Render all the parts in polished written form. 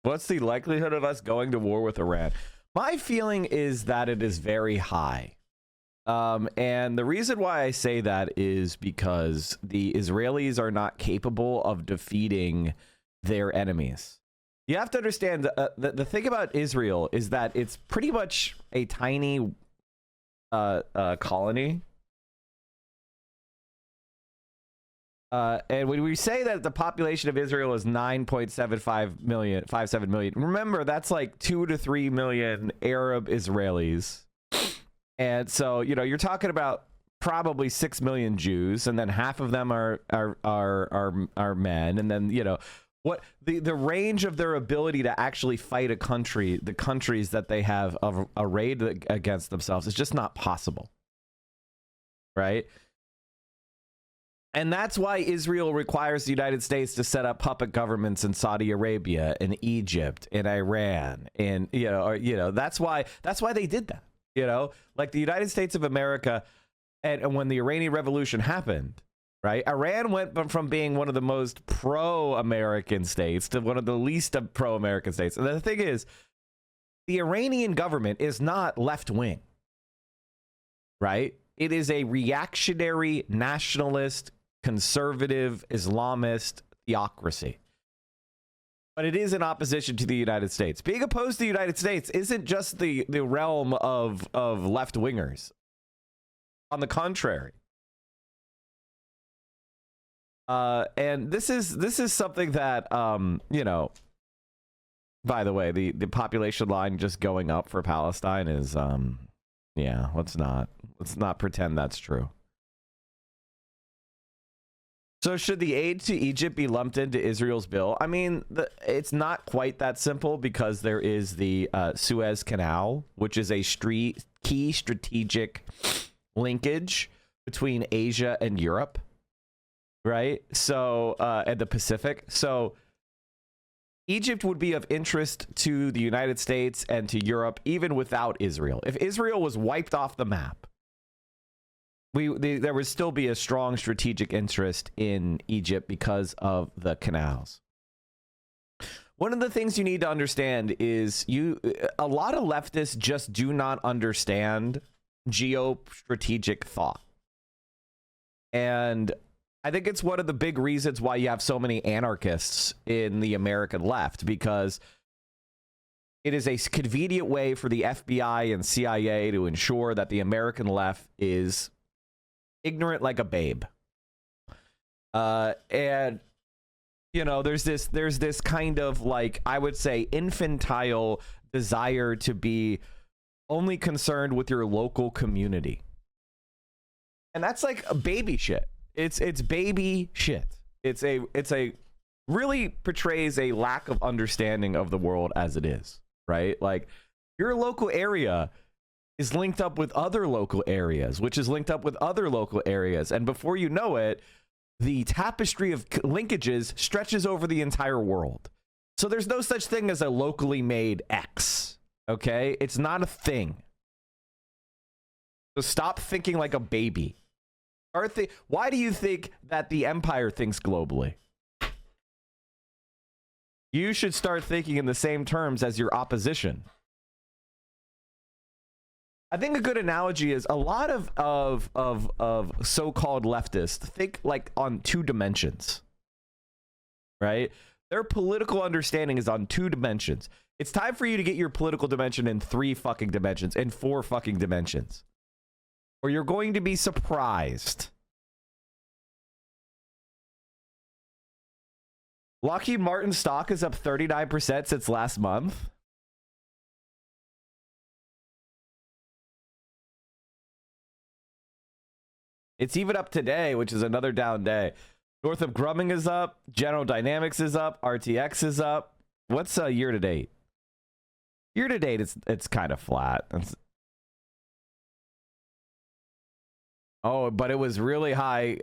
What's the likelihood of us going to war with Iran? My feeling is that it is very high. And the reason why I say that is because the Israelis are not capable of defeating their enemies. You have to understand the thing about Israel is that it's pretty much a tiny colony. And when we say that the population of Israel is 9.75 million, 57 million, remember that's like 2 to 3 million Arab Israelis. And so, you know, you're talking about probably 6 million Jews, and then half of them are men. And then, you know, what the range of their ability to actually fight a country, the countries that they have arrayed against themselves, is just not possible. Right? And that's why Israel requires the United States to set up puppet governments in Saudi Arabia and Egypt and Iran. And, that's why they did that. You know, like the United States of America, and when the Iranian Revolution happened, right? Iran went from being one of the most pro-American states to one of the least pro-American states. And the thing is, the Iranian government is not left-wing, right? It is a reactionary, nationalist, conservative, Islamist theocracy. But it is in opposition to the United States. Being opposed to the United States isn't just the realm of left-wingers. On the contrary. And this is something that, by the way, the population line just going up for Palestine is, let's not pretend that's true. So should the aid to Egypt be lumped into Israel's bill? I mean, it's not quite that simple, because there is the Suez Canal, which is a key strategic linkage between Asia and Europe, right? So, and the Pacific. So Egypt would be of interest to the United States and to Europe, even without Israel. If Israel was wiped off the map, there would still be a strong strategic interest in Egypt because of the canals. One of the things you need to understand is a lot of leftists just do not understand geostrategic thought. And I think it's one of the big reasons why you have so many anarchists in the American left, because it is a convenient way for the FBI and CIA to ensure that the American left is ignorant like a babe. And there's this kind of, like, I would say, infantile desire to be only concerned with your local community. And that's like a baby shit. It's baby shit. It's a really portrays a lack of understanding of the world as it is, right? Like, your local area is linked up with other local areas, which is linked up with other local areas. And before you know it, the tapestry of linkages stretches over the entire world. So there's no such thing as a locally made X, okay? It's not a thing. So stop thinking like a baby. Why do you think that the empire thinks globally? You should start thinking in the same terms as your opposition. I think a good analogy is a lot of so-called leftists think like on 2 dimensions, right? Their political understanding is on 2 dimensions. It's time for you to get your political dimension in 3 fucking dimensions, in 4 fucking dimensions, or you're going to be surprised. Lockheed Martin stock is up 39% since last month. It's even up today, which is another down day. Northrop Grumman is up. General Dynamics is up. RTX is up. What's year to date? Year to date, it's kind of flat. Oh, but it was really high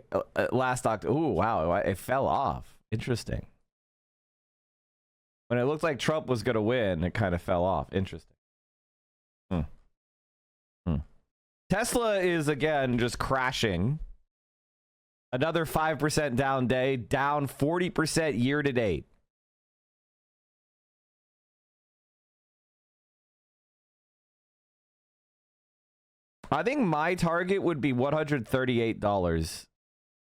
last October. Ooh, wow, it fell off. Interesting. When it looked like Trump was going to win, it kind of fell off. Interesting. Tesla is, again, just crashing. Another 5% down day, down 40% year to date. I think my target would be $138,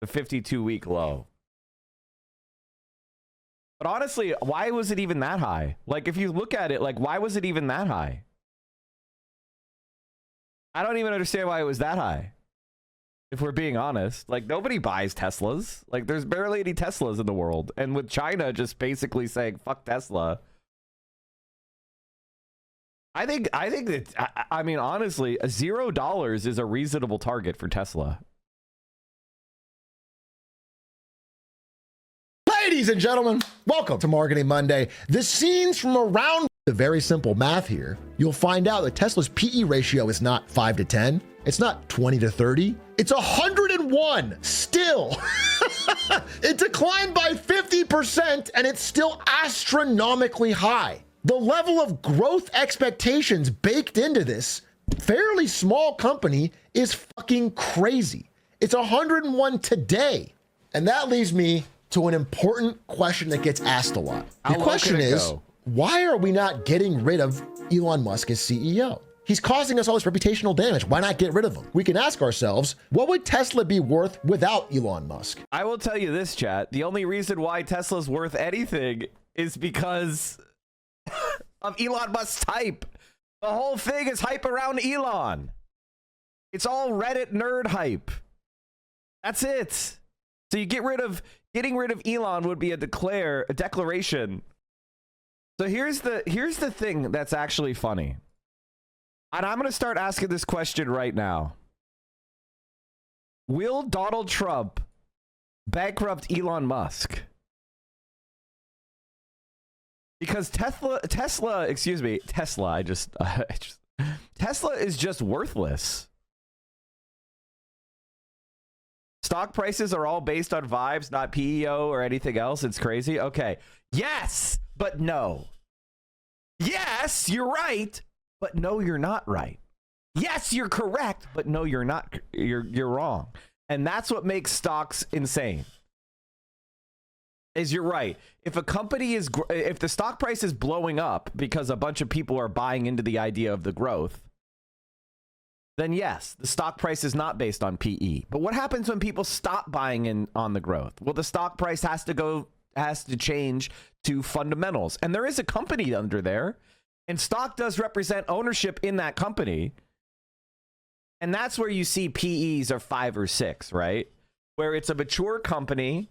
the 52-week low. But honestly, why was it even that high? Like, if you look at it, like, why was it even that high? I don't even understand why it was that high. If we're being honest, like, nobody buys Teslas. Like, there's barely any Teslas in the world. And with China just basically saying, fuck Tesla. I think that, I mean, honestly, $0 is a reasonable target for Tesla. Ladies and gentlemen, welcome to Marketing Monday. The scenes from around the very simple math here. You'll find out that Tesla's PE ratio is not 5 to 10. It's not 20 to 30. It's 101 still. It declined by 50% and it's still astronomically high. The level of growth expectations baked into this fairly small company is fucking crazy. It's 101 today. And that leaves me to an important question that gets asked a lot. The question is, why are we not getting rid of Elon Musk as CEO? He's causing us all this reputational damage. Why not get rid of him? We can ask ourselves, what would Tesla be worth without Elon Musk? I will tell you this, chat. The only reason why Tesla's worth anything is because of Elon Musk's hype. The whole thing is hype around Elon. It's all Reddit nerd hype. That's it. So you getting rid of Elon would be a declaration. So here's the thing that's actually funny. And I'm going to start asking this question right now. Will Donald Trump bankrupt Elon Musk? Because Tesla is just worthless. Stock prices are all based on vibes, not PEO or anything else. It's crazy. Okay. Yes, but no. Yes, you're right, but no, you're not right. Yes, you're correct, but no, you're not. You're wrong. And that's what makes stocks insane. Is you're right. If the stock price is blowing up because a bunch of people are buying into the idea of the growth, then yes, the stock price is not based on PE. But what happens when people stop buying in on the growth? Well, the stock price has to change to fundamentals. And there is a company under there, and stock does represent ownership in that company. And that's where you see PEs are 5 or 6, right? Where it's a mature company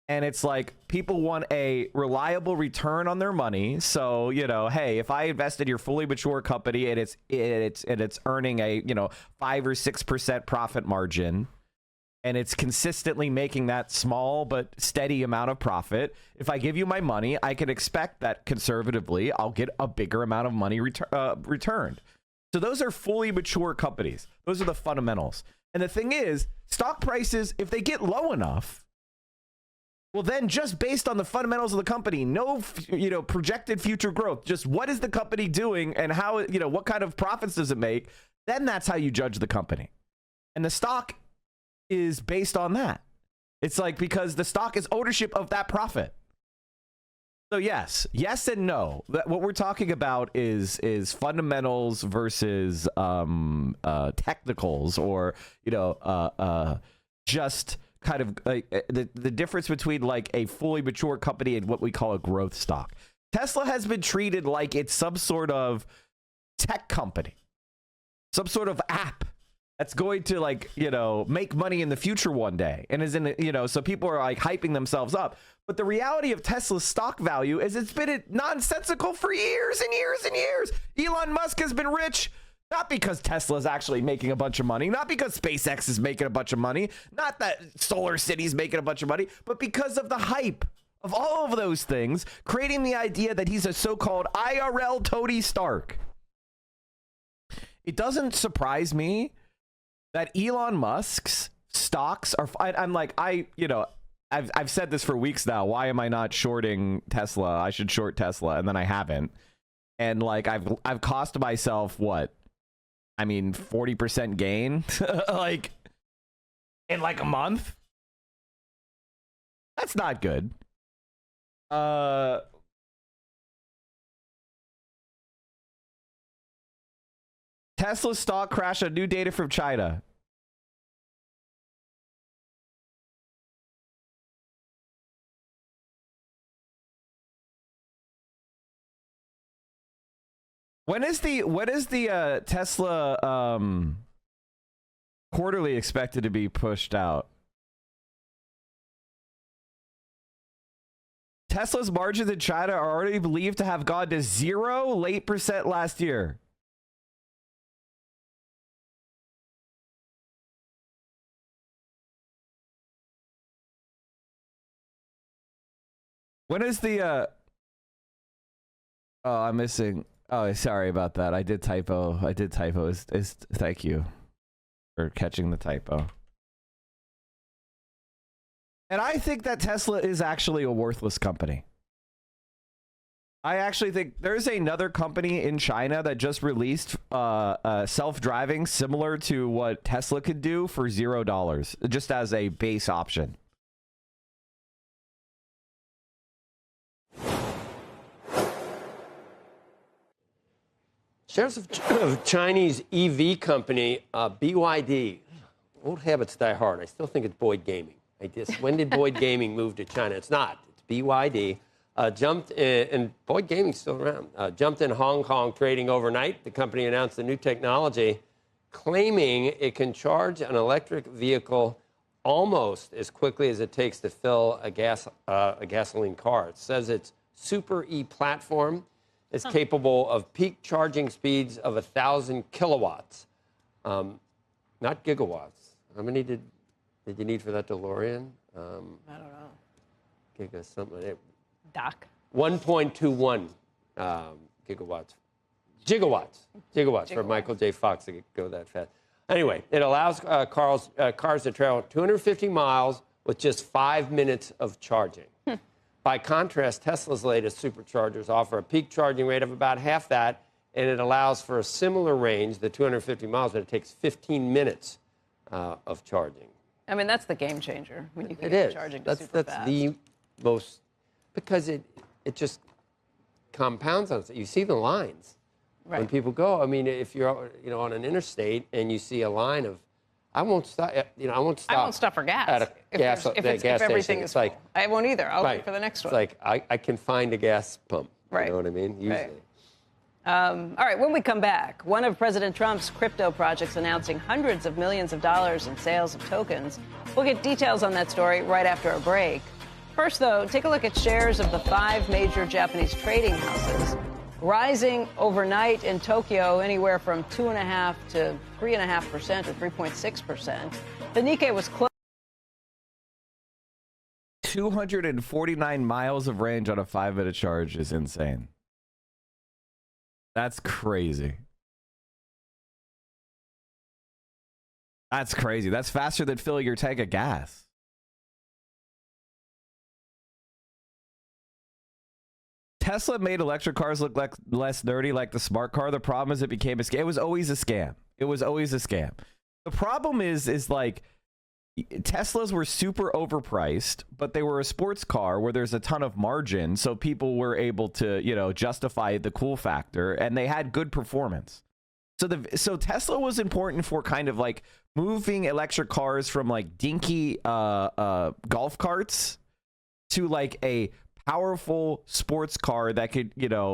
and it's like people want a reliable return on their money. So, you know, hey, if I invest in your fully mature company and it's earning a, 5 or 6% profit margin, and it's consistently making that small but steady amount of profit, if I give you my money, I can expect that conservatively I'll get a bigger amount of money returned. So those are fully mature companies. Those are the fundamentals. And the thing is, stock prices, if they get low enough, well, then just based on the fundamentals of the company, no, projected future growth, just what is the company doing and how, what kind of profits does it make? Then that's how you judge the company. And the stock is based on that. It's like, because the stock is ownership of that profit. So yes and no. What we're talking about is fundamentals versus technicals, or just kind of the difference between like a fully mature company and what we call a growth stock. Tesla has been treated like it's some sort of tech company, some sort of app that's going to make money in the future one day, and is in so people are like hyping themselves up. But the reality of Tesla's stock value is it's been nonsensical for years and years and years. Elon Musk has been rich not because Tesla is actually making a bunch of money, not because SpaceX is making a bunch of money, not that Solar City's making a bunch of money, but because of the hype of all of those things, creating the idea that he's a so-called IRL Tony Stark. It doesn't surprise me that Elon Musk's stocks are, I've said this for weeks now. Why am I not shorting Tesla? I should short Tesla, and then I haven't. And I've cost myself 40% gain in a month. That's not good. Tesla stock crash on new data from China. When is the Tesla quarterly expected to be pushed out? Tesla's margins in China are already believed to have gone to 0 late percent last year. When is the oh, I'm missing. Oh, sorry about that. I did typo. Thank you for catching the typo. And I think that Tesla is actually a worthless company. I actually think there's another company in China that just released self-driving similar to what Tesla could do for $0, just as a base option. Shares of Chinese EV company BYD. Old habits die hard. I still think it's Boyd Gaming. When did Boyd Gaming move to China? It's not. It's BYD. Jumped in, and Boyd Gaming's still around. Jumped in Hong Kong trading overnight. The company announced a new technology claiming it can charge an electric vehicle almost as quickly as it takes to fill a gasoline car. It says its Super E platform is capable of peak charging speeds of 1,000 kilowatts, not gigawatts. How many did you need for that DeLorean? I don't know. Giga something. Doc. 1.21 gigawatts for Michael J. Fox to go that fast. Anyway, it allows cars to travel 250 miles with just 5 minutes of charging. By contrast, Tesla's latest superchargers offer a peak charging rate of about half that, and it allows for a similar range, the 250 miles, but it takes 15 minutes of charging. I mean, that's the game changer. When you can It get is. charging That's super fast. the most, because it just compounds on itself. You see the lines when people go. I mean, if you're on an interstate and you see a line of, I won't stop. I won't stop for gas. At a gas if station. everything is It's like, full. I won't either. I'll right. wait for the next one. It's like I can find a gas pump. Right. You know what I mean? Usually. Right. All right, when we come back, one of President Trump's crypto projects announcing hundreds of millions of dollars in sales of tokens. We'll get details on that story right after a break. First, though, take a look at shares of the 5 major Japanese trading houses, rising overnight in Tokyo anywhere from 2.5% to 3.5% to 3.6%. The Nikkei was close. 249 miles of range on a 5-minute charge is insane. That's crazy. That's crazy. That's faster than filling your tank of gas. Tesla made electric cars look like less nerdy, like the smart car. The problem is it became a scam. It was always a scam. It was always a scam. The problem is like Teslas were super overpriced, but they were a sports car where there's a ton of margin, so people were able to, justify the cool factor, and they had good performance. So Tesla was important for kind of like moving electric cars from like dinky golf carts to like a powerful sports car that could,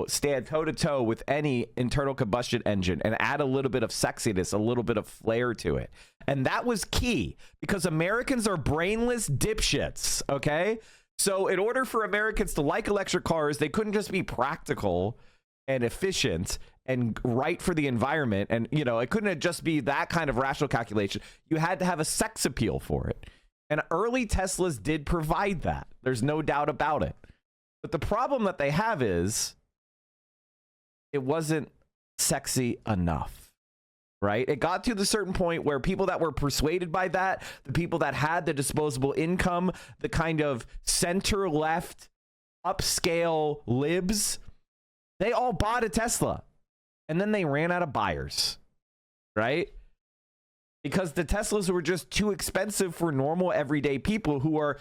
stand toe to toe with any internal combustion engine and add a little bit of sexiness, a little bit of flair to it. And that was key because Americans are brainless dipshits. Okay. So in order for Americans to like electric cars, they couldn't just be practical and efficient and right for the environment. And, it couldn't just be that kind of rational calculation. You had to have a sex appeal for it. And early Teslas did provide that. There's no doubt about it. But the problem that they have is it wasn't sexy enough, right? It got to the certain point where people that were persuaded by that, the people that had the disposable income, the kind of center left upscale libs, they all bought a Tesla and then they ran out of buyers, right? Because the Teslas were just too expensive for normal everyday people who are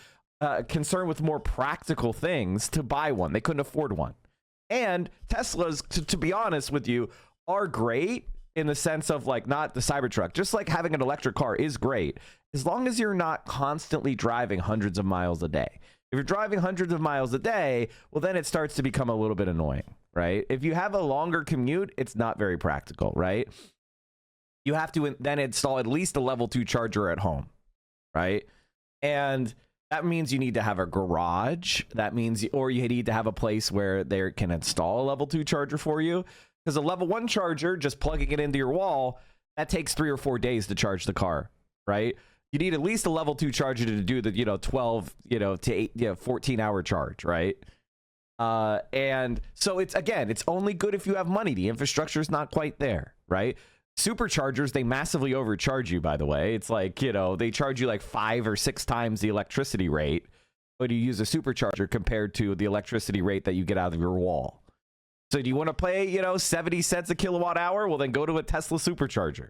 concerned with more practical things to buy one. They couldn't afford one. And Teslas, to be honest with you, are great in the sense of like not the Cybertruck, just like having an electric car is great as long as you're not constantly driving hundreds of miles a day. If you're driving hundreds of miles a day, well, then it starts to become a little bit annoying, right? If you have a longer commute, it's not very practical, right? You have to then install at least a level 2 charger at home, right? And that means you need to have a garage. That means, or you need to have a place where they can install a level 2 charger for you. Because a level 1 charger, just plugging it into your wall, that takes 3 or 4 days to charge the car, right? You need at least a level 2 charger to do the 12 to 8 14-hour charge, right? And so it's only good if you have money. The infrastructure is not quite there, right? Superchargers, they massively overcharge you, by the way. It's like, they charge you like 5 or 6 times the electricity rate when you use a supercharger compared to the electricity rate that you get out of your wall. So do you want to pay 70 cents a kilowatt hour? Well, then go to a Tesla supercharger.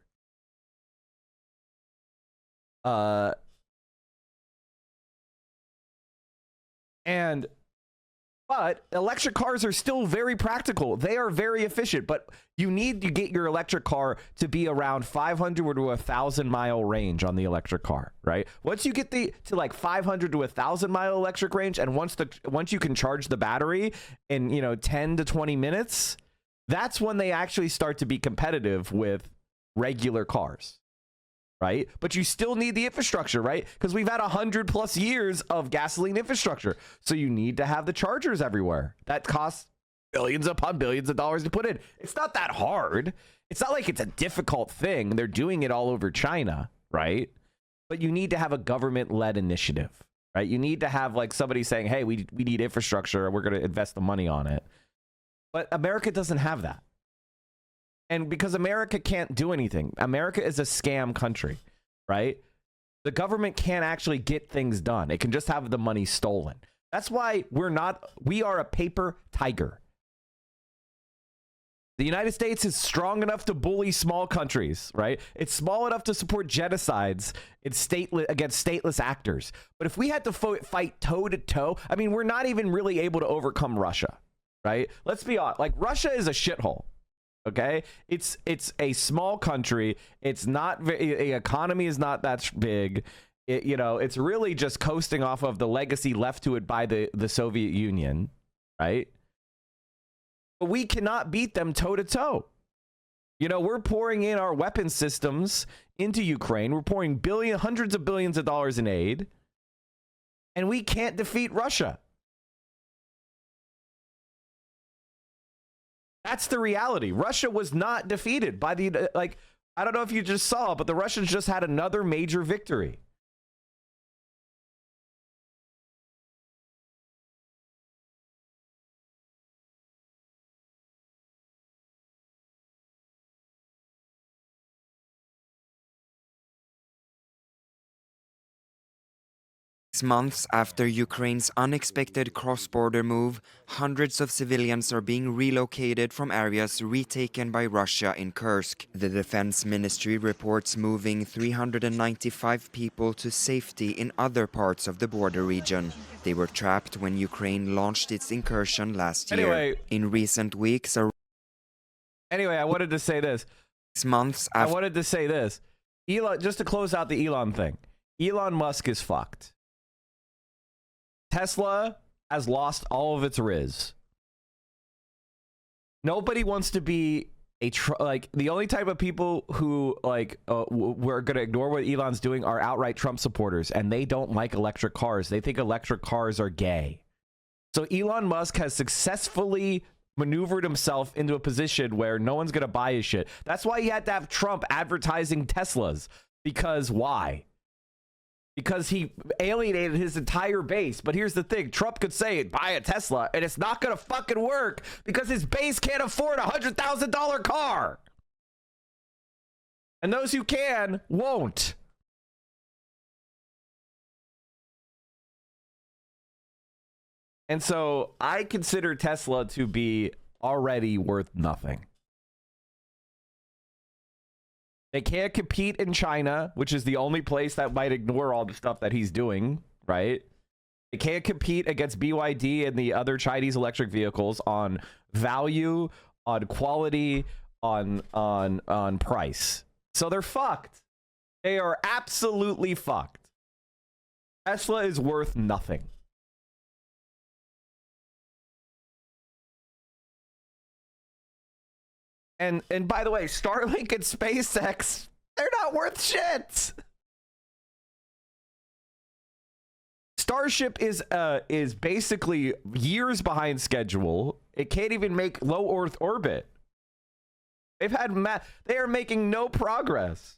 But electric cars are still very practical. They are very efficient, but you need to get your electric car to be around 500 to 1,000 mile range on the electric car, right? Once you get to like 500 to 1,000 mile electric range, and once you can charge the battery in 10 to 20 minutes, that's when they actually start to be competitive with regular cars. Right? But you still need the infrastructure, right? Because we've had 100+ years of gasoline infrastructure. So you need to have the chargers everywhere. That costs billions upon billions of dollars to put in. It's not that hard. It's not like it's a difficult thing. They're doing it all over China, right? But you need to have a government-led initiative, right? You need to have like somebody saying, hey, we need infrastructure. We're going to invest the money on it. But America doesn't have that. And because America can't do anything, America is a scam country, right? The government can't actually get things done. It can just have the money stolen. That's why we are a paper tiger. The United States is strong enough to bully small countries, right? It's small enough to support genocides against stateless actors. But if we had to fight toe to toe, I mean, we're not even really able to overcome Russia, right? Let's be honest. Like, Russia is a shithole. Okay, it's a small country. It's not the economy is not that big. It's really just coasting off of the legacy left to it by the Soviet Union, right? But we cannot beat them toe to toe. We're pouring in our weapon systems into Ukraine. We're pouring hundreds of billions of dollars in aid, and we can't defeat Russia. That's the reality. Russia was not defeated by I don't know if you just saw, but the Russians just had another major victory. Months after Ukraine's unexpected cross-border move, hundreds of civilians are being relocated from areas retaken by Russia in Kursk. The Defense Ministry reports moving 395 people to safety in other parts of the border region. They were trapped when Ukraine launched its incursion last year. In recent weeks, I wanted to say this. Elon, just to close out the Elon thing. Elon Musk is fucked. Tesla has lost all of its riz. Nobody wants to be the only type of people who we're going to ignore what Elon's doing are outright Trump supporters, and they don't like electric cars. They think electric cars are gay. So Elon Musk has successfully maneuvered himself into a position where no one's going to buy his shit. That's why he had to have Trump advertising Teslas. Because why? Because he alienated his entire base. But here's the thing. Trump could say, buy a Tesla, and it's not going to fucking work because his base can't afford a $100,000 car. And those who can, won't. And so I consider Tesla to be already worth nothing. They can't compete in China, which is the only place that might ignore all the stuff that he's doing, right? They can't compete against BYD and the other Chinese electric vehicles on value, on quality, on price. So they're fucked. They are absolutely fucked. Tesla is worth nothing. And by the way, Starlink and SpaceX, they're not worth shit. Starship is basically years behind schedule. It can't even make low Earth orbit. They are making no progress.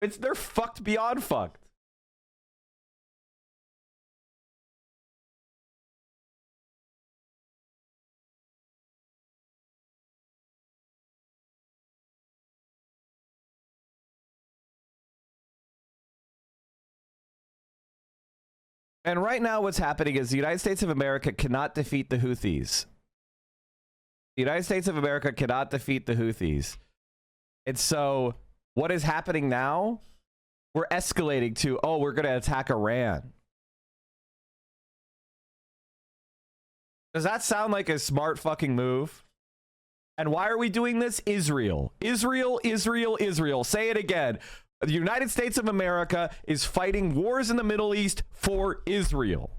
They're fucked beyond fucked. And right now what's happening is the United States of America cannot defeat the Houthis. The United States of America cannot defeat the Houthis. And so what is happening now? We're escalating to, oh, we're going to attack Iran. Does that sound like a smart fucking move? And why are we doing this? Israel. Israel, Israel, Israel. Say it again. The United States of America is fighting wars in the Middle East for Israel.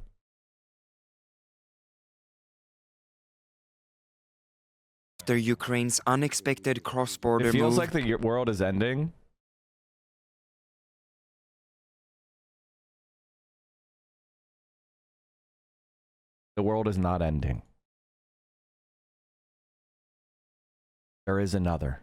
After Ukraine's unexpected cross-border move... It feels like the world is ending. The world is not ending. There is another.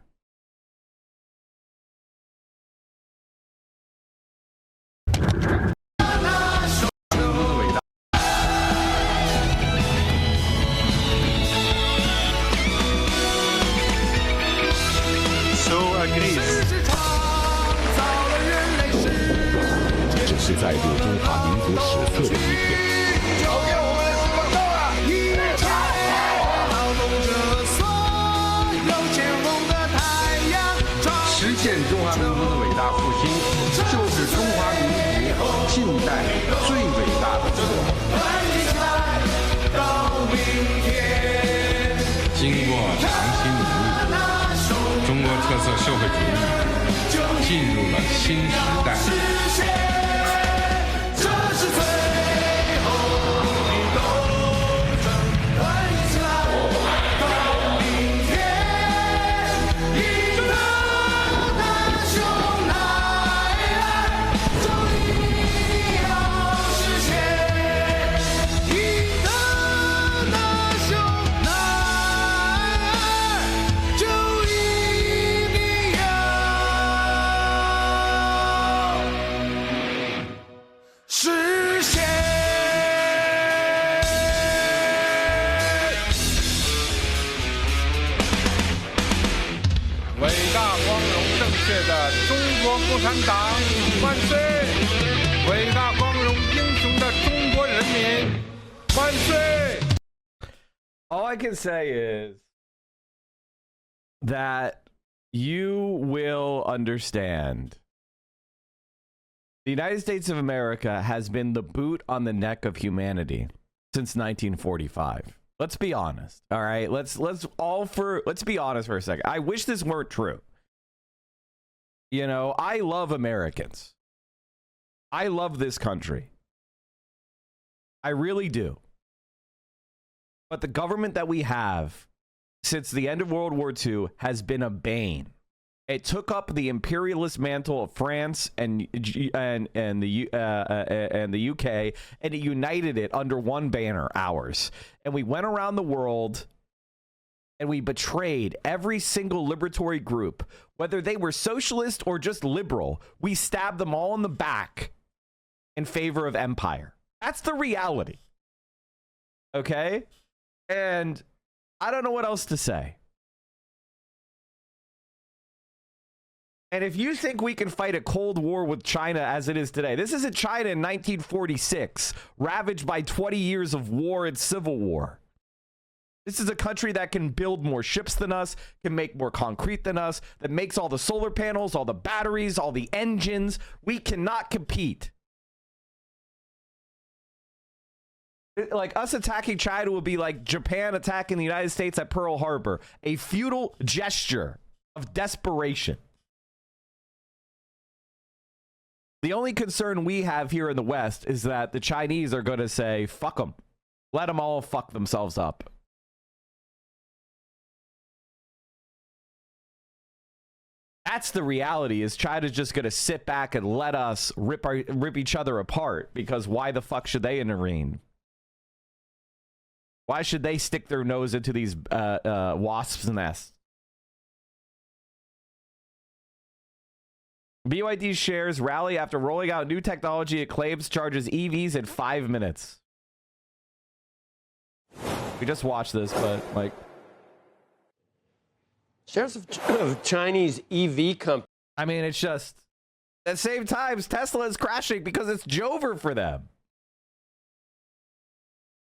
All I can say is that you will understand. The United States of America has been the boot on the neck of humanity since 1945. Let's be honest. All right. Let's be honest for a second. I wish this weren't true. You know, I love Americans. I love this country. I really do. But the government that we have since the end of World War II has been a bane. It took up the imperialist mantle of France and the UK, and it united it under one banner, ours. And we went around the world and we betrayed every single liberatory group, whether they were socialist or just liberal. We stabbed them all in the back in favor of empire. That's the reality. Okay? And I don't know what else to say. And if you think we can fight a Cold War with China as it is today, this isn't China in 1946, ravaged by 20 years of war and civil war. This is a country that can build more ships than us, can make more concrete than us, that makes all the solar panels, all the batteries, all the engines. We cannot compete. Like us attacking China would be like Japan attacking the United States at Pearl Harbor, a futile gesture of desperation. The only concern we have here in the West is that the Chinese are going to say, fuck them. Let them all fuck themselves up. That's the reality, is China's just going to sit back and let us rip each other apart, because why the fuck should they intervene? Why should they stick their nose into these wasps' nests? BYD shares rally after rolling out new technology it claims charges EVs in 5 minutes. We just watched this, but like... Shares of Chinese EV companies. I mean, it's just... At the same time, Tesla is crashing because it's Jover for them.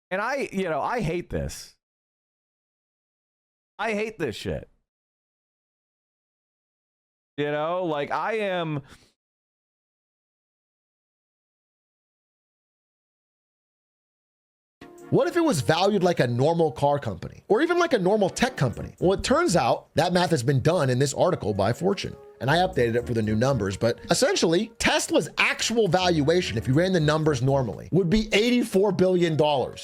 And I hate this. I hate this shit. You know, like I am... What if it was valued like a normal car company or even like a normal tech company? Well, it turns out that math has been done in this article by Fortune, and I updated it for the new numbers. But essentially, Tesla's actual valuation, if you ran the numbers normally, would be $84 billion,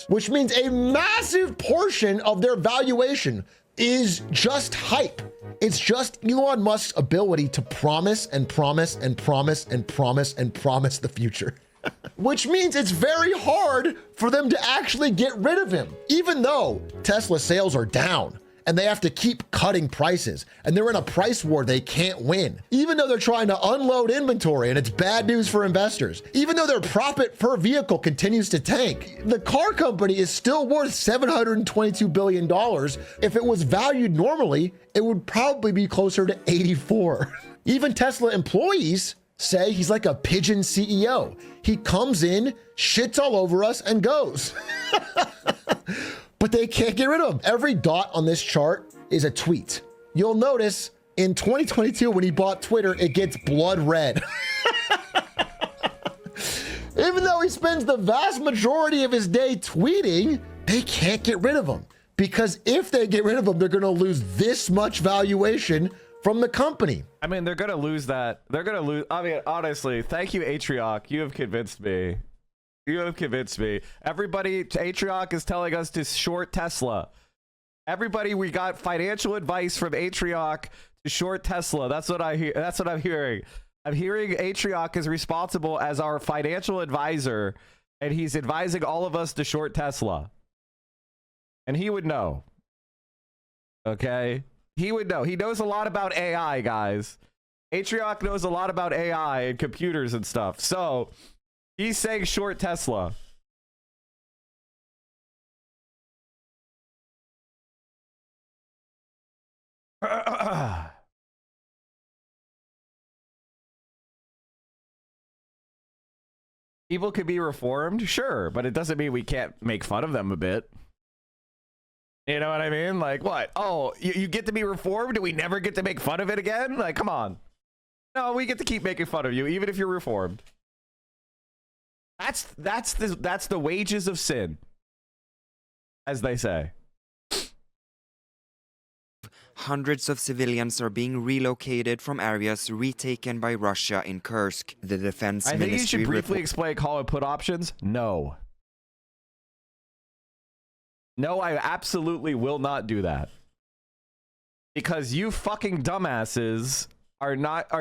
which means a massive portion of their valuation is just hype. It's just Elon Musk's ability to promise and promise and promise and promise and promise the future. Which means it's very hard for them to actually get rid of him, even though Tesla sales are down and they have to keep cutting prices and they're in a price war they can't win, even though they're trying to unload inventory and it's bad news for investors, even though their profit per vehicle continues to tank. The car company is still worth $722 billion. If it was valued normally, it would probably be closer to 84. Even Tesla employees say he's like a pigeon CEO. He comes in, shits all over us, and goes. But they can't get rid of him. Every dot on this chart is a tweet. You'll notice in 2022, when he bought Twitter, it gets blood red. Even though he spends the vast majority of his day tweeting, they can't get rid of him. Because if they get rid of him, they're going to lose this much valuation from the company. I mean, they're going to lose that. They're going to lose. I mean, honestly, thank you, Atrioc. You have convinced me. You have convinced me. Everybody, Atrioc is telling us to short Tesla. Everybody, we got financial advice from Atrioc to short Tesla. That's what I hear. That's what I'm hearing. I'm hearing Atrioc is responsible as our financial advisor, and he's advising all of us to short Tesla. And he would know. Okay? He would know. He knows a lot about AI, guys. Atrioc knows a lot about AI and computers and stuff. So, he's saying short Tesla. People could be reformed, sure, but it doesn't mean we can't make fun of them a bit. You know what I mean? Like, what? Oh, you get to be reformed and we never get to make fun of it again? Like, come on. No, we get to keep making fun of you, even if you're reformed. That's the wages of sin, as they say. Hundreds of civilians are being relocated from areas retaken by Russia in Kursk. The defense ministry... I think you should briefly explain call and put options. No. No, I absolutely will not do that. Because you fucking dumbasses are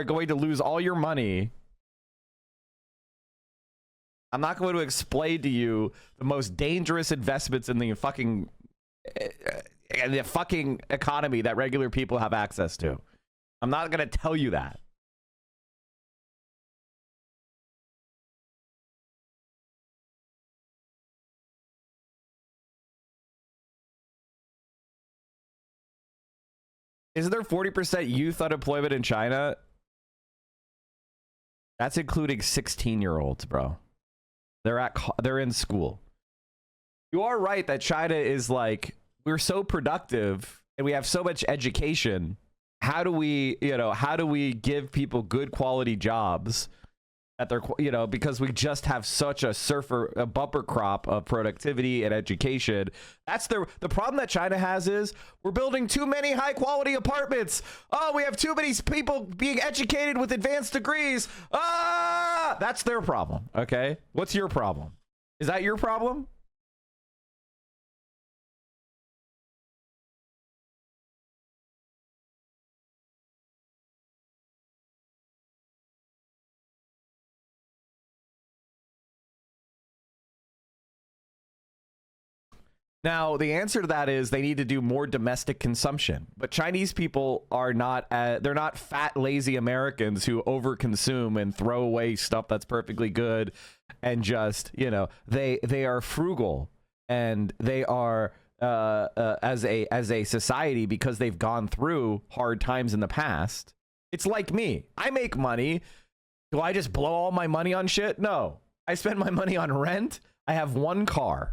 going to lose all your money. I'm not going to explain to you the most dangerous investments in the fucking economy that regular people have access to. I'm not going to tell you that. Isn't there 40% youth unemployment in China? That's including 16-year-olds, bro. They're in school. You are right that China is like, we're so productive and we have so much education. How do we give people good quality jobs that they're, you know, because we just have such a bumper crop of productivity and education. That's the problem that China has is we're building too many high quality apartments. Oh, we have too many people being educated with advanced degrees. That's their problem. Okay. What's your problem? Is that your problem? Now, the answer to that is they need to do more domestic consumption. But Chinese people are not, they're not fat, lazy Americans who overconsume and throw away stuff that's perfectly good and just, you know, they are frugal, and they are, as a society, because they've gone through hard times in the past. It's like me. I make money. Do I just blow all my money on shit? No. I spend my money on rent. I have one car.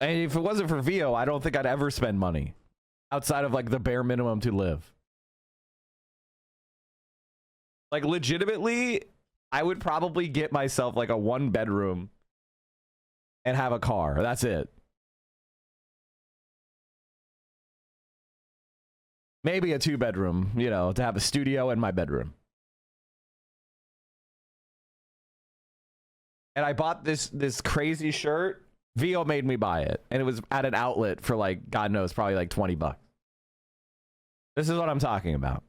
And if it wasn't for VO, I don't think I'd ever spend money outside of like the bare minimum to live. Like legitimately, I would probably get myself like a 1-bedroom and have a car. That's it. Maybe a 2-bedroom, you know, to have a studio in my bedroom. And I bought this crazy shirt. VO made me buy it, and it was at an outlet for like, God knows, probably like $20. This is what I'm talking about.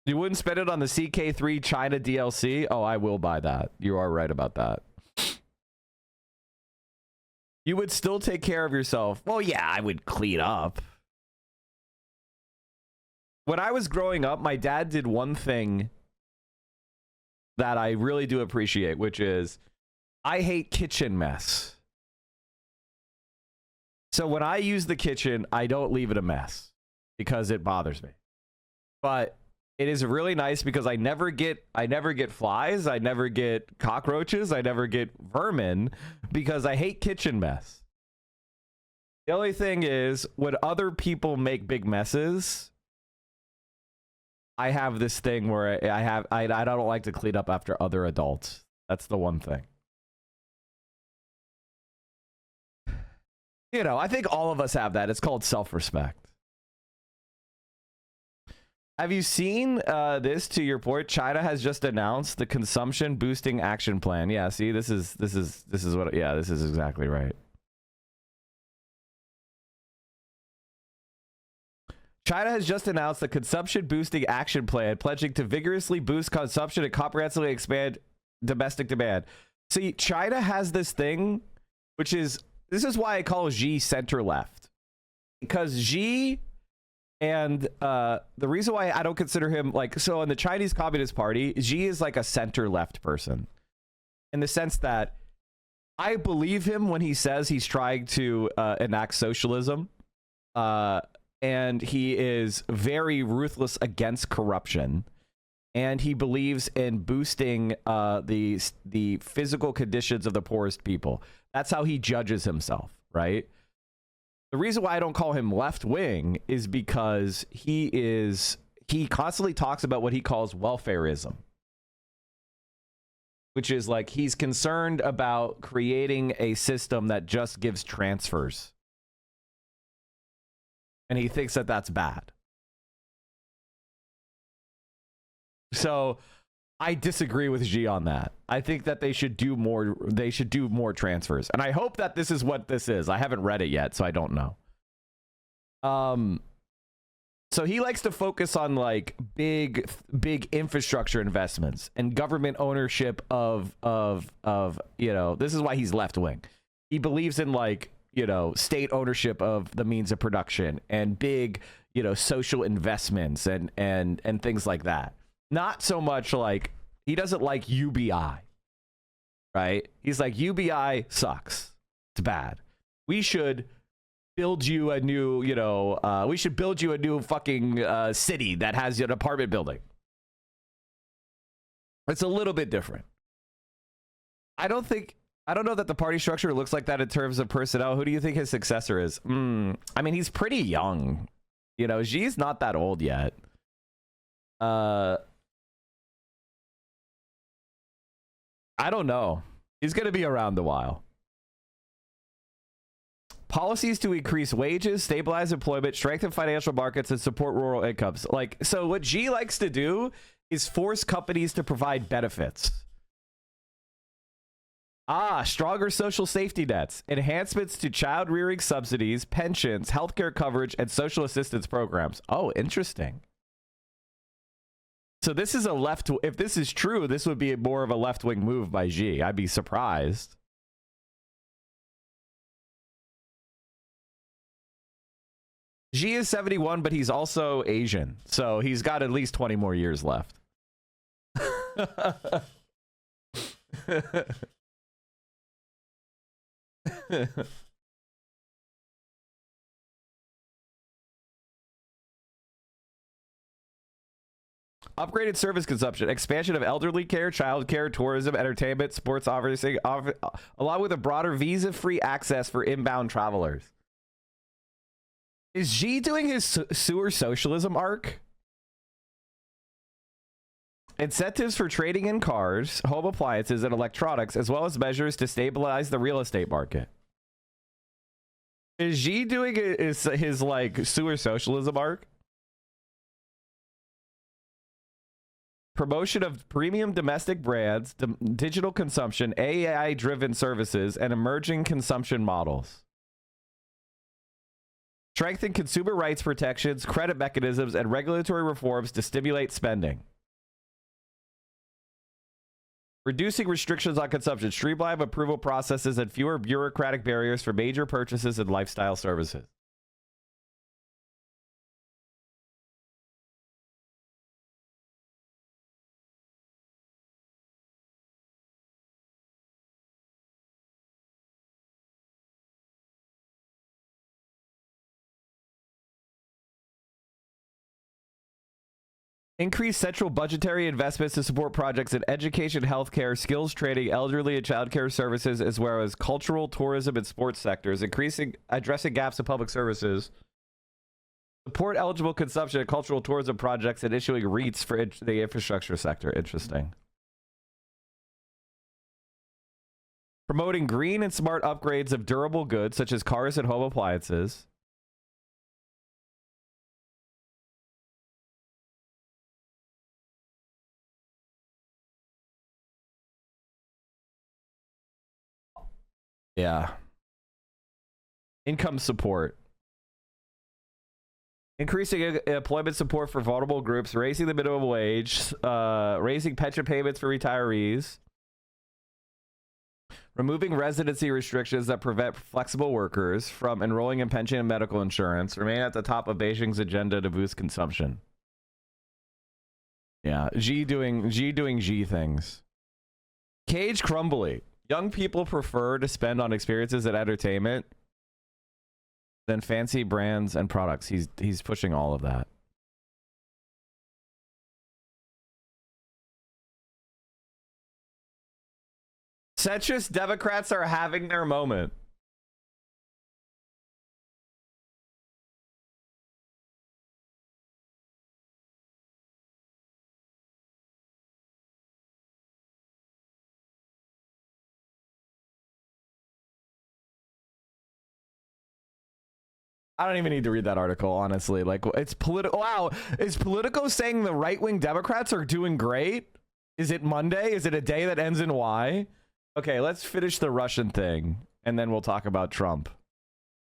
You wouldn't spend it on the CK3 China DLC? Oh, I will buy that. You are right about that. You would still take care of yourself. Well, yeah, I would clean up. When I was growing up, my dad did one thing that I really do appreciate, which is I hate kitchen mess. So when I use the kitchen, I don't leave it a mess because it bothers me. But it is really nice because I never get flies, I never get cockroaches, I never get vermin because I hate kitchen mess. The only thing is when other people make big messes, I have this thing where I don't like to clean up after other adults. That's the one thing. You know, I think all of us have that. It's called self-respect. Have you seen this? To your point, China has just announced the consumption boosting action plan. Yeah, see, this is what. Yeah, this is exactly right. China has just announced the consumption boosting action plan, pledging to vigorously boost consumption and comprehensively expand domestic demand. See, China has this thing, which is, this is why I call Xi center left, because Xi. And the reason why I don't consider him like, so in the Chinese Communist Party, Xi is like a center left person in the sense that I believe him when he says he's trying to enact socialism. And he is very ruthless against corruption. And he believes in boosting the physical conditions of the poorest people. That's how he judges himself, right? The reason why I don't call him left wing is because he constantly talks about what he calls welfareism, which is like he's concerned about creating a system that just gives transfers. And he thinks that that's bad. So I disagree with Xi on that. I think that they should do more. They should do more transfers, and I hope that this is what this is. I haven't read it yet, so I don't know. So he likes to focus on like big infrastructure investments and government ownership of you know. This is why he's left wing. He believes in like, you know, state ownership of the means of production and big, you know, social investments and things like that. Not so much like, he doesn't like UBI, right? He's like, UBI sucks. It's bad. We should build you a new, you know, we should build you a new fucking city that has an apartment building. It's a little bit different. I don't know that the party structure looks like that in terms of personnel. Who do you think his successor is? I mean, he's pretty young. You know, Xi's not that old yet. I don't know. He's going to be around a while. Policies to increase wages, stabilize employment, strengthen financial markets, and support rural incomes. Like, so what Xi likes to do is force companies to provide benefits. Stronger social safety nets, enhancements to child rearing subsidies, pensions, healthcare coverage, and social assistance programs. Oh, interesting. So this is if this is true, this would be more of a left-wing move by Xi. I'd be surprised. Xi is 71, but he's also Asian, so he's got at least 20 more years left. Upgraded service consumption, expansion of elderly care, child care, tourism, entertainment, sports, obviously, along with a broader visa-free access for inbound travelers. Is Xi doing his sewer socialism arc? Incentives for trading in cars, home appliances, and electronics, as well as measures to stabilize the real estate market. Is Xi doing his like sewer socialism arc? Promotion of premium domestic brands, digital consumption, AI-driven services, and emerging consumption models. Strengthen consumer rights protections, credit mechanisms, and regulatory reforms to stimulate spending. Reducing restrictions on consumption, streamline approval processes, and fewer bureaucratic barriers for major purchases and lifestyle services. Increase central budgetary investments to support projects in education, healthcare, skills training, elderly and childcare services, as well as cultural, tourism, and sports sectors, addressing gaps in public services. Support eligible consumption of cultural tourism projects and issuing REITs for the infrastructure sector. Interesting. Promoting green and smart upgrades of durable goods such as cars and home appliances. Yeah. Income support. Increasing employment support for vulnerable groups, raising the minimum wage, raising pension payments for retirees, removing residency restrictions that prevent flexible workers from enrolling in pension and medical insurance, remain at the top of Beijing's agenda to boost consumption. Yeah, Xi doing Xi things. Cage Crumbly. Young people prefer to spend on experiences and entertainment than fancy brands and products. He's pushing all of that. Centrist Democrats are having their moment. I don't even need to read that article, honestly. Like, it's political. Wow, is Politico saying the right-wing Democrats are doing great? Is it Monday? Is it a day that ends in Y? Okay, let's finish the Russian thing, and then we'll talk about Trump.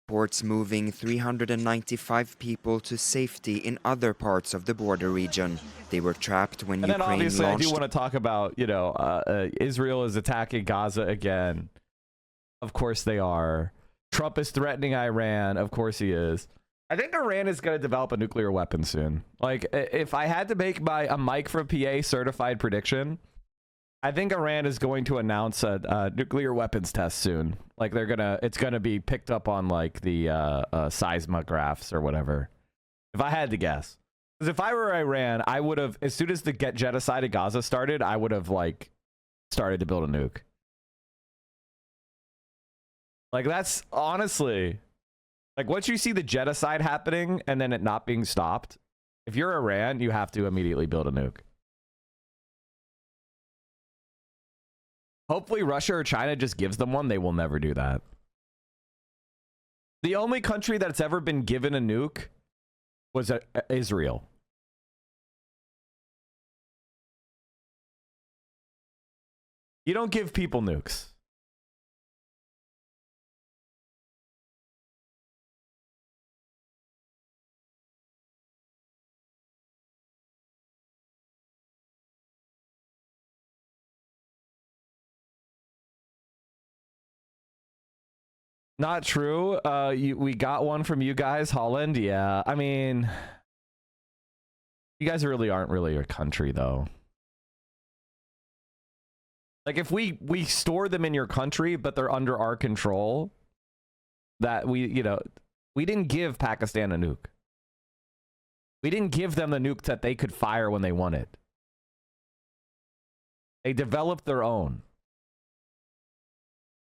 Reports moving 395 people to safety in other parts of the border region. They were trapped when Ukraine launched... And then obviously I do want to talk about, you know, Israel is attacking Gaza again. Of course they are. Trump is threatening Iran. Of course he is. I think Iran is going to develop a nuclear weapon soon. Like, if I had to make a Mike from PA certified prediction, I think Iran is going to announce a nuclear weapons test soon. Like, it's gonna be picked up on like the seismographs or whatever. If I had to guess. Because if I were Iran, I would have, as soon as the genocide of Gaza started, I would have like started to build a nuke. Like that's honestly, like once you see the genocide happening and then it not being stopped, if you're Iran, you have to immediately build a nuke. Hopefully Russia or China just gives them one. They will never do that. The only country that's ever been given a nuke was Israel. You don't give people nukes. Not true. We got one from you guys, Holland. Yeah, I mean, you guys really aren't really a country, though. Like, if we store them in your country, but they're under our control, that we didn't give Pakistan a nuke. We didn't give them the nuke that they could fire when they wanted. They developed their own.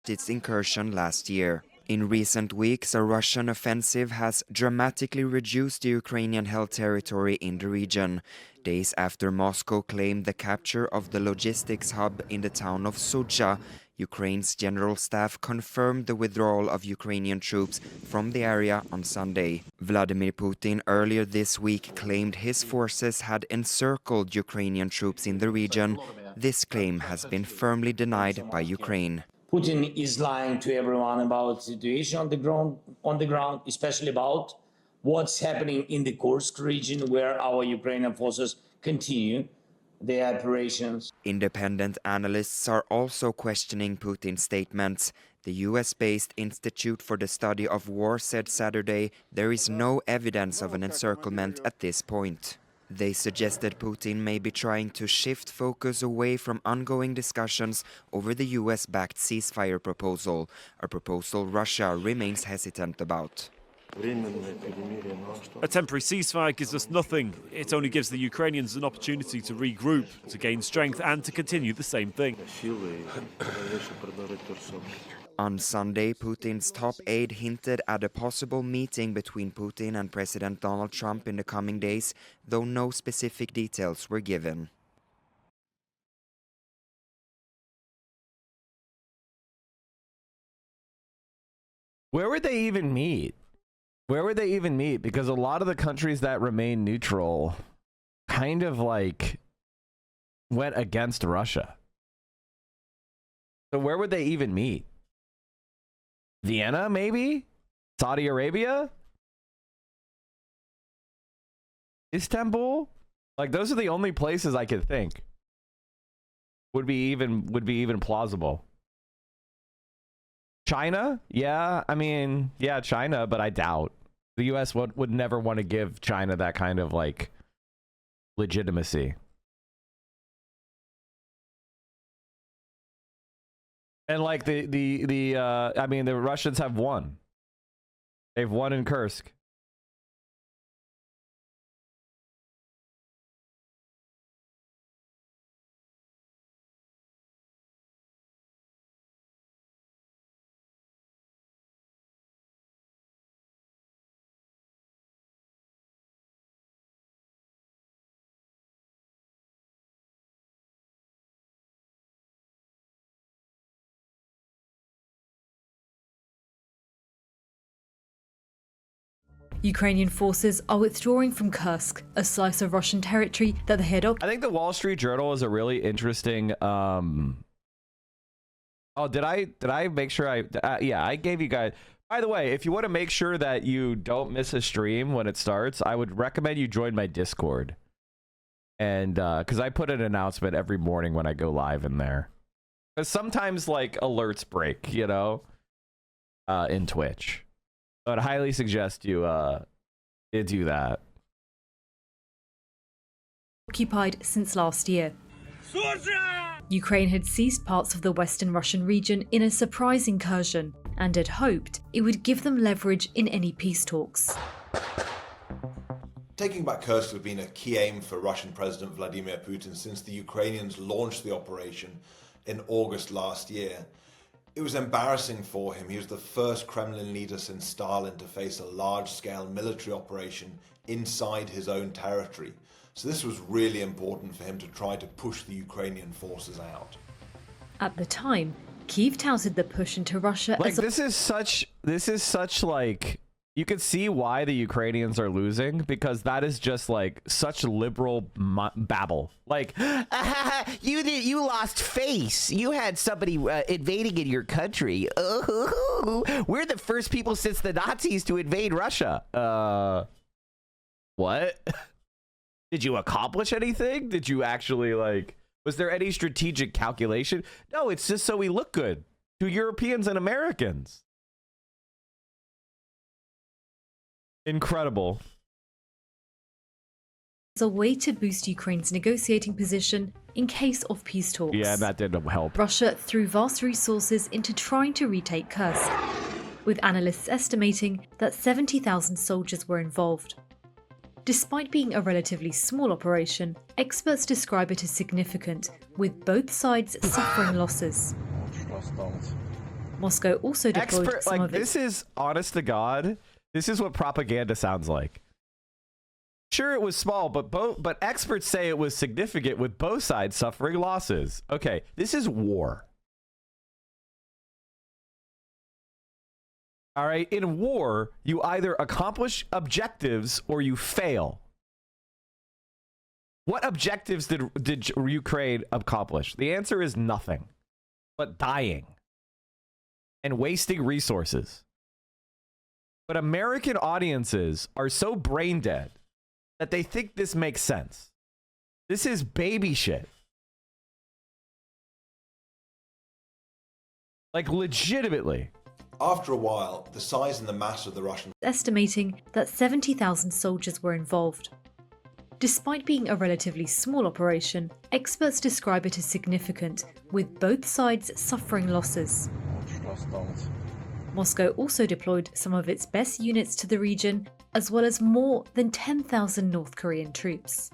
Its incursion last year. In recent weeks, a Russian offensive has dramatically reduced the Ukrainian-held territory in the region, days after Moscow claimed the capture of the logistics hub in the town of Sudzha. Ukraine's general staff confirmed the withdrawal of Ukrainian troops from the area on Sunday. Vladimir Putin earlier this week claimed his forces had encircled Ukrainian troops in the region. This claim has been firmly denied by Ukraine. Putin is lying to everyone about the situation on the ground, especially about what's happening in the Kursk region, where our Ukrainian forces continue their operations. Independent analysts are also questioning Putin's statements. The US-based Institute for the Study of War said Saturday there is no evidence of an encirclement at this point. They suggested Putin may be trying to shift focus away from ongoing discussions over the US-backed ceasefire proposal, a proposal Russia remains hesitant about. A temporary ceasefire gives us nothing. It only gives the Ukrainians an opportunity to regroup, to gain strength and to continue the same thing. On Sunday, Putin's top aide hinted at a possible meeting between Putin and President Donald Trump in the coming days, though no specific details were given. Where would they even meet? Where would they even meet? Because a lot of the countries that remain neutral kind of like went against Russia. So where would they even meet? Vienna, maybe? Saudi Arabia? Istanbul? Like, those are the only places I could think would be even plausible. China? Yeah, I mean, yeah, China, but I doubt. The US would never want to give China that kind of like legitimacy. And like I mean, the Russians have won. They've won in Kursk. Ukrainian forces are withdrawing from Kursk, a slice of Russian territory that they had occupied. I think the Wall Street Journal is a really interesting. Oh, did I make sure yeah, I gave you guys. By the way, if you want to make sure that you don't miss a stream when it starts, I would recommend you join my Discord. And because I put an announcement every morning when I go live in there. Because sometimes like alerts break, you know, in Twitch. I would highly suggest you do that. Occupied since last year. Ukraine had seized parts of the western Russian region in a surprise incursion and had hoped it would give them leverage in any peace talks. Taking back Kursk has been a key aim for Russian President Vladimir Putin since the Ukrainians launched the operation in August last year. It was embarrassing for him. He was the first Kremlin leader since Stalin to face a large-scale military operation inside his own territory. So this was really important for him to try to push the Ukrainian forces out. At the time, Kyiv touted the push into Russia Like, as a this is such like, you can see why the Ukrainians are losing, because that is just like such liberal babble. Like, you lost face. You had somebody invading in your country. We're the first people since the Nazis to invade Russia. What? Did you accomplish anything? Did you actually, like, was there any strategic calculation? No, it's just so we look good to Europeans and Americans. Incredible. as a way to boost Ukraine's negotiating position in case of peace talks. Yeah, that didn't help. Russia threw vast resources into trying to retake Kursk, with analysts estimating that 70,000 soldiers were involved. Despite being a relatively small operation, experts describe it as significant, with both sides suffering losses. Moscow also deployed some of its... This is, honest to God, this is what propaganda sounds like. Sure, it was small, but experts say it was significant, with both sides suffering losses. Okay, this is war. All right, in war, you either accomplish objectives or you fail. What objectives did Ukraine accomplish? The answer is nothing, but dying and wasting resources. But American audiences are so brain dead that they think this makes sense. This is baby shit. Like, legitimately. After a while, the size and the mass of the Russian... estimating that 70,000 soldiers were involved. Despite being a relatively small operation, experts describe it as significant, with both sides suffering losses. Moscow also deployed some of its best units to the region, as well as more than 10,000 North Korean troops.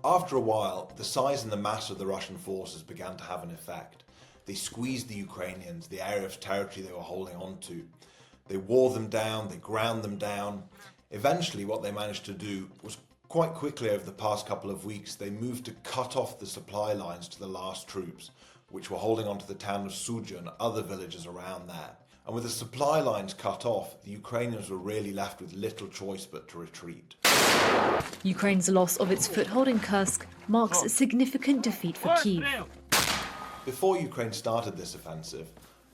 After a while, the size and the mass of the Russian forces began to have an effect. They squeezed the Ukrainians, the area of territory they were holding on to. They wore them down, they ground them down. Eventually, what they managed to do was, quite quickly over the past couple of weeks, they moved to cut off the supply lines to the last troops, which were holding on to the town of Sudzha and other villages around there. And with the supply lines cut off, the Ukrainians were really left with little choice but to retreat. Ukraine's loss of its foothold in Kursk marks a significant defeat for Kyiv. Before Ukraine started this offensive,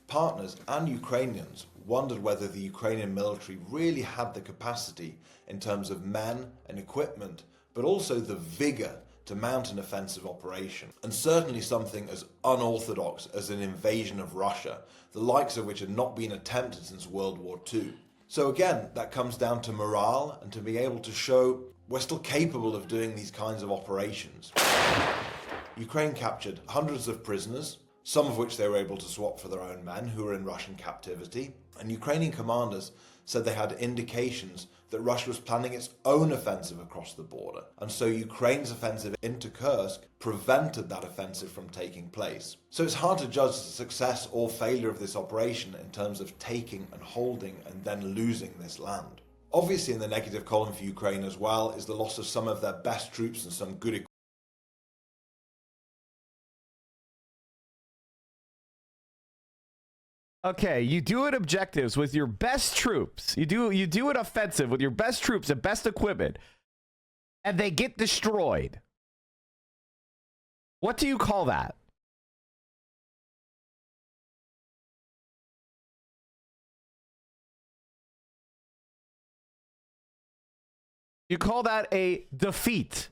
partners and Ukrainians wondered whether the Ukrainian military really had the capacity in terms of men and equipment, but also the vigour to mount an offensive operation. And certainly something as unorthodox as an invasion of Russia, the likes of which had not been attempted since World War II. So again, that comes down to morale and to be able to show we're still capable of doing these kinds of operations. Ukraine captured hundreds of prisoners, some of which they were able to swap for their own men who were in Russian captivity, and Ukrainian commanders said they had indications that Russia was planning its own offensive across the border, and so Ukraine's offensive into Kursk prevented that offensive from taking place. So it's hard to judge the success or failure of this operation in terms of taking and holding and then losing this land. Obviously, in the negative column for Ukraine as well is the loss of some of their best troops and some good equipment. Okay, you do it objectives with your best troops. You do it offensive with your best troops and best equipment, and they get destroyed. What do you call that? You call that a defeat.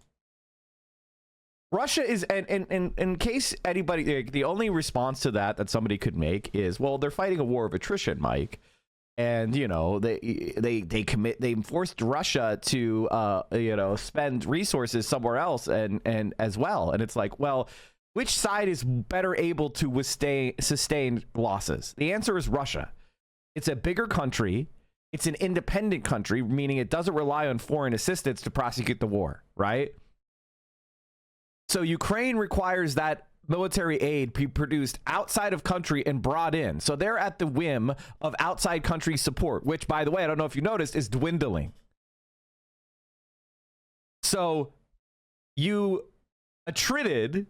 Russia is, and in case anybody, the only response to that somebody could make is, well, they're fighting a war of attrition, Mike, and you know they forced Russia to spend resources somewhere else and as well, and it's like, well, which side is better able to sustain losses? The answer is Russia. It's a bigger country. It's an independent country, meaning it doesn't rely on foreign assistance to prosecute the war, right? So Ukraine requires that military aid be produced outside of country and brought in. So they're at the whim of outside country support, which, by the way, I don't know if you noticed, is dwindling. So you attrited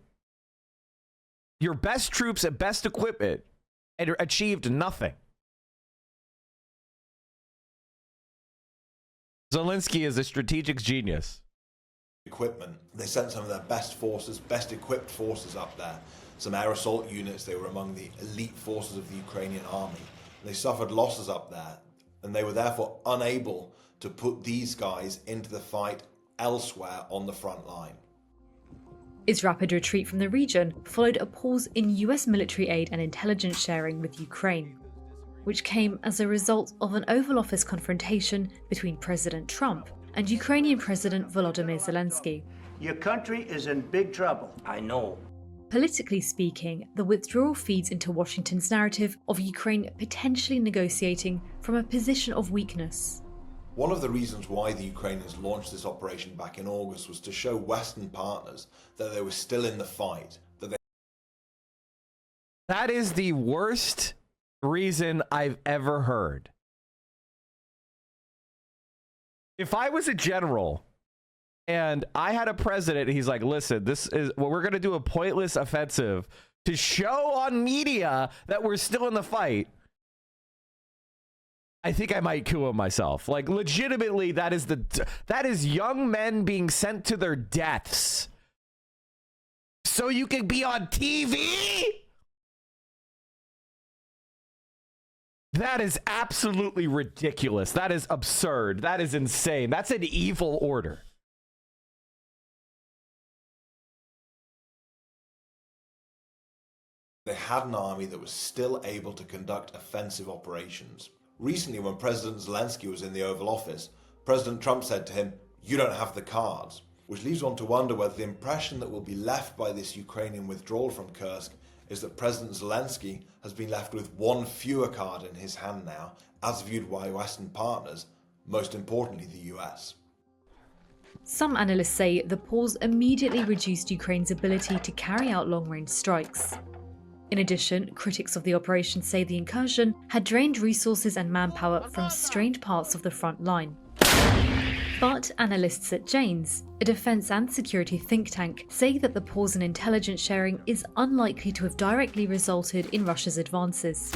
your best troops and best equipment and achieved nothing. Zelensky is a strategic genius. Equipment. They sent some of their best forces, best equipped forces up there. Some air assault units. They were among the elite forces of the Ukrainian army. They suffered losses up there, and they were therefore unable to put these guys into the fight elsewhere on the front line. Its rapid retreat from the region followed a pause in US military aid and intelligence sharing with Ukraine, which came as a result of an Oval Office confrontation between President Trump and Ukrainian President Volodymyr Zelensky. Your country is in big trouble. I know. Politically speaking, the withdrawal feeds into Washington's narrative of Ukraine potentially negotiating from a position of weakness. One of the reasons why the Ukrainians launched this operation back in August was to show Western partners that they were still in the fight. That is the worst reason I've ever heard. If I was a general and I had a president and he's like, listen, this is what we're going to do, a pointless offensive to show on media that we're still in the fight, I think I might kill him myself. Like, legitimately, that is young men being sent to their deaths so you can be on TV? That is absolutely ridiculous. That is absurd. That is insane. That's an evil order. They had an army that was still able to conduct offensive operations. Recently, when President Zelensky was in the Oval Office, President Trump said to him, "You don't have the cards," which leaves one to wonder whether the impression that will be left by this Ukrainian withdrawal from Kursk is that President Zelensky has been left with one fewer card in his hand now, as viewed by Western partners, most importantly the US. Some analysts say the pause immediately reduced Ukraine's ability to carry out long-range strikes. In addition, critics of the operation say the incursion had drained resources and manpower from strained parts of the front line. But analysts at Janes, a defence and security think tank, say that the pause in intelligence sharing is unlikely to have directly resulted in Russia's advances.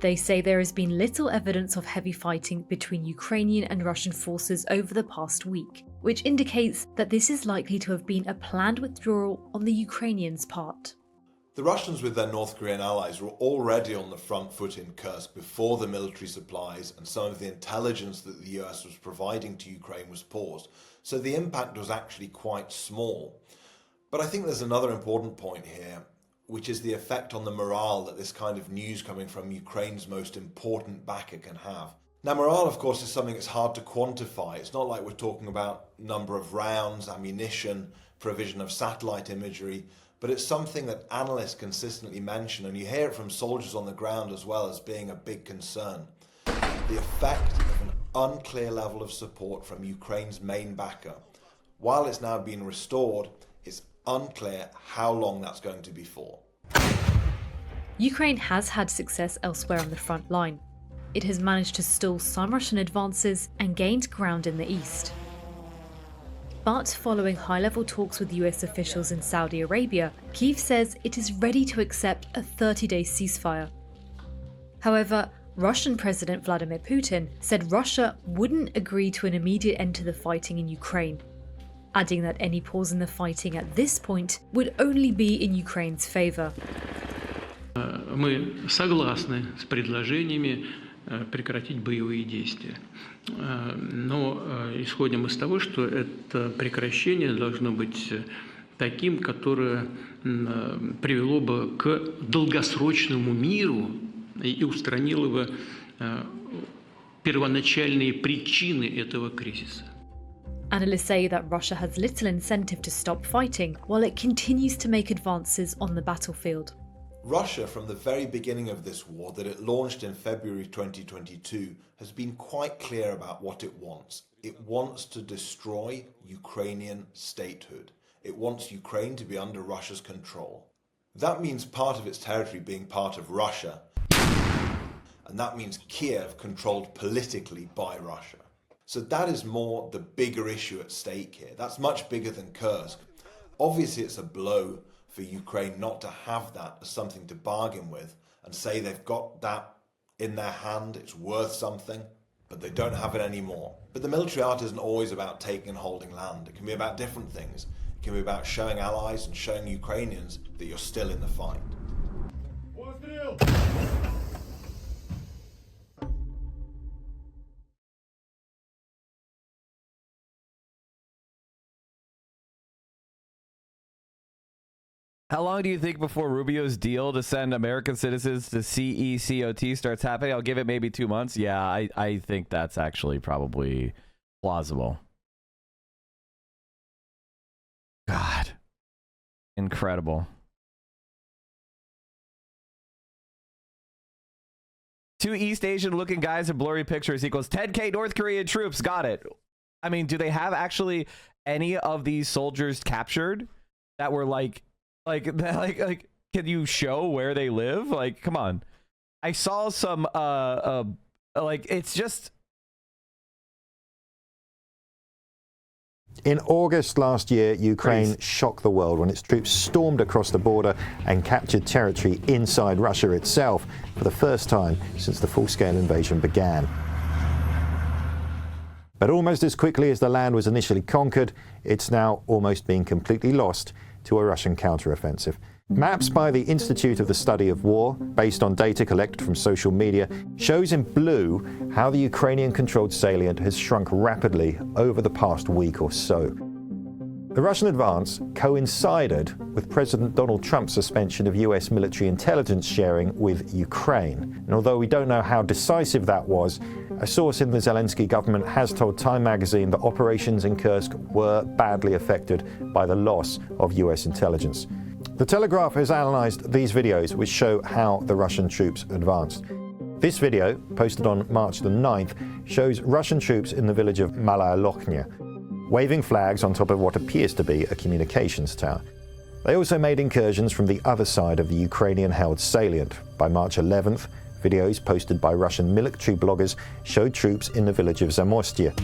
They say there has been little evidence of heavy fighting between Ukrainian and Russian forces over the past week, which indicates that this is likely to have been a planned withdrawal on the Ukrainians' part. The Russians with their North Korean allies were already on the front foot in Kursk before the military supplies and some of the intelligence that the US was providing to Ukraine was paused, so the impact was actually quite small. But I think there's another important point here, which is the effect on the morale that this kind of news coming from Ukraine's most important backer can have. Now, morale, of course, is something that's hard to quantify. It's not like we're talking about number of rounds, ammunition, provision of satellite imagery, but it's something that analysts consistently mention, and you hear it from soldiers on the ground as well as being a big concern. The effect of an unclear level of support from Ukraine's main backer. While it's now been restored, it's unclear how long that's going to be for. Ukraine has had success elsewhere on the front line. It has managed to stall some Russian advances and gained ground in the east. But following high-level talks with US officials in Saudi Arabia, Kyiv says it is ready to accept a 30-day ceasefire. However, Russian President Vladimir Putin said Russia wouldn't agree to an immediate end to the fighting in Ukraine, adding that any pause in the fighting at this point would only be in Ukraine's favor. Мы согласны с предложениями прекратить боевые действия. Но исходим из того, что это прекращение должно быть таким, которое привело бы к долгосрочному миру и устранило бы первоначальные причины этого кризиса. Analysts say that Russia has little incentive to stop fighting while it continues to make advances on the battlefield. Russia, from the very beginning of this war that it launched in February 2022, has been quite clear about what it wants. It wants to destroy Ukrainian statehood. It wants Ukraine to be under Russia's control. That means part of its territory being part of Russia, and that means Kiev controlled politically by Russia. So that is more the bigger issue at stake here. That's much bigger than Kursk. Obviously, it's a blow for Ukraine not to have that as something to bargain with and say they've got that in their hand, it's worth something, but they don't have it anymore. But the military art isn't always about taking and holding land. It can be about different things. It can be about showing allies and showing Ukrainians that you're still in the fight. How long do you think before Rubio's deal to send American citizens to CECOT starts happening? I'll give it maybe 2 months. Yeah, I think that's actually probably plausible. God. Incredible. 2 East Asian looking guys in blurry pictures equals 10K North Korean troops. Got it. I mean, do they have actually any of these soldiers captured that were like, can you show where they live? Like, come on. I saw some, like, it's just. In August last year, Ukraine shocked the world when its troops stormed across the border and captured territory inside Russia itself for the first time since the full-scale invasion began. But almost as quickly as the land was initially conquered, it's now almost been completely lost to a Russian counteroffensive. Maps by the Institute of the Study of War, based on data collected from social media, shows in blue how the Ukrainian-controlled salient has shrunk rapidly over the past week or so. The Russian advance coincided with President Donald Trump's suspension of US military intelligence sharing with Ukraine. And although we don't know how decisive that was, a source in the Zelensky government has told Time magazine that operations in Kursk were badly affected by the loss of US intelligence. The Telegraph has analysed these videos which show how the Russian troops advanced. This video, posted on March the 9th, shows Russian troops in the village of Malaya Lokhnya, waving flags on top of what appears to be a communications tower. They also made incursions from the other side of the Ukrainian-held salient. By March 11th, videos posted by Russian military bloggers showed troops in the village of Zamostye.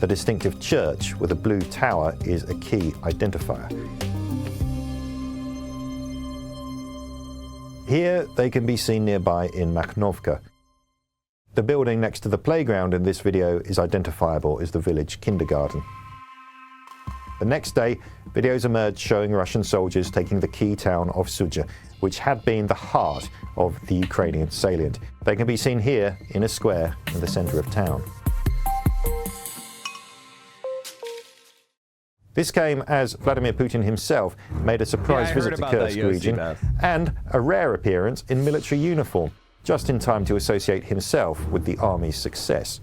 The distinctive church with a blue tower is a key identifier. Here they can be seen nearby in Makhnovka. The building next to the playground in this video is identifiable as the village kindergarten. The next day, videos emerged showing Russian soldiers taking the key town of Sudzha, which had been the heart of the Ukrainian salient. They can be seen here in a square in the center of town. This came as Vladimir Putin himself made a surprise visit to Kursk region and a rare appearance in military uniform, just in time to associate himself with the army's success.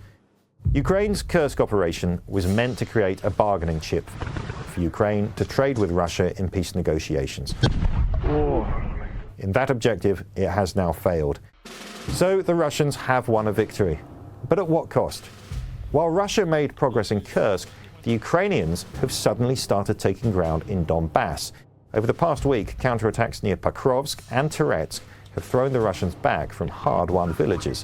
Ukraine's Kursk operation was meant to create a bargaining chip for Ukraine to trade with Russia in peace negotiations. In that objective, it has now failed. So the Russians have won a victory. But at what cost? While Russia made progress in Kursk, the Ukrainians have suddenly started taking ground in Donbass. Over the past week, counterattacks near Pokrovsk and Toretsk have thrown the Russians back from hard-won villages.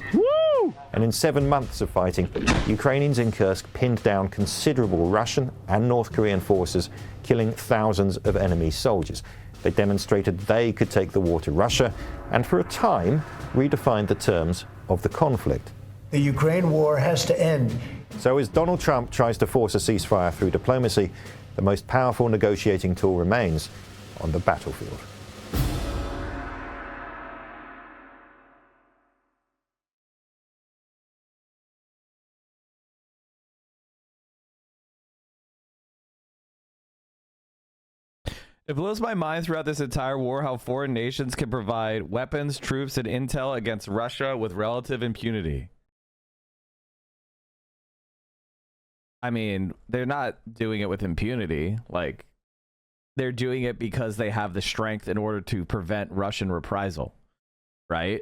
And in 7 months of fighting, Ukrainians in Kursk pinned down considerable Russian and North Korean forces, killing thousands of enemy soldiers. They demonstrated they could take the war to Russia and, for a time, redefined the terms of the conflict. The Ukraine war has to end. So as Donald Trump tries to force a ceasefire through diplomacy, the most powerful negotiating tool remains on the battlefield. It blows my mind throughout this entire war how foreign nations can provide weapons, troops, and intel against Russia with relative impunity. I mean, they're not doing it with impunity. Like, they're doing it because they have the strength in order to prevent Russian reprisal, right?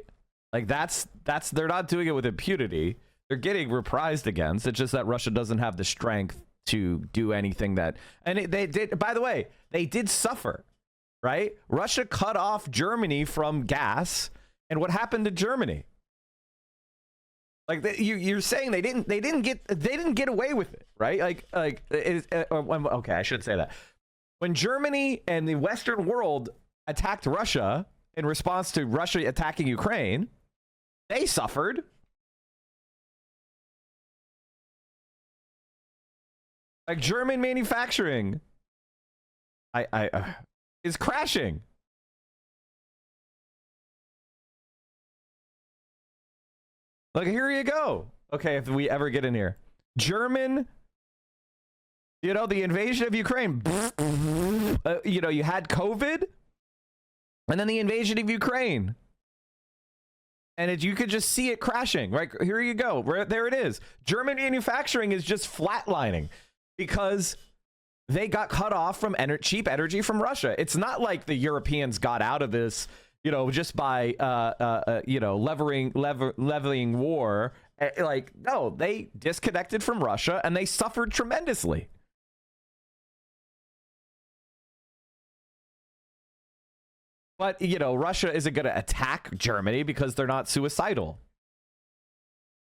Like that's they're not doing it with impunity. They're getting reprised against. It's just that Russia doesn't have the strength to do anything that, and they did, by the way, they did suffer, right? Russia cut off Germany from gas, and what happened to Germany? Like you're saying they didn't get away with it, right? Okay, I shouldn't say that. When Germany and the Western world attacked Russia in response to Russia attacking Ukraine, they suffered. Like German manufacturing is crashing. Like, here you go. Okay, if we ever get in here. German, you know, the invasion of Ukraine. You know, you had COVID, and then the invasion of Ukraine. And you could just see it crashing. Right, here you go. There it is. German manufacturing is just flatlining because they got cut off from cheap energy from Russia. It's not like the Europeans got out of this, you know, just by you know, leveling war. Like, no, they disconnected from Russia and they suffered tremendously. But, you know, Russia isn't going to attack Germany because they're not suicidal.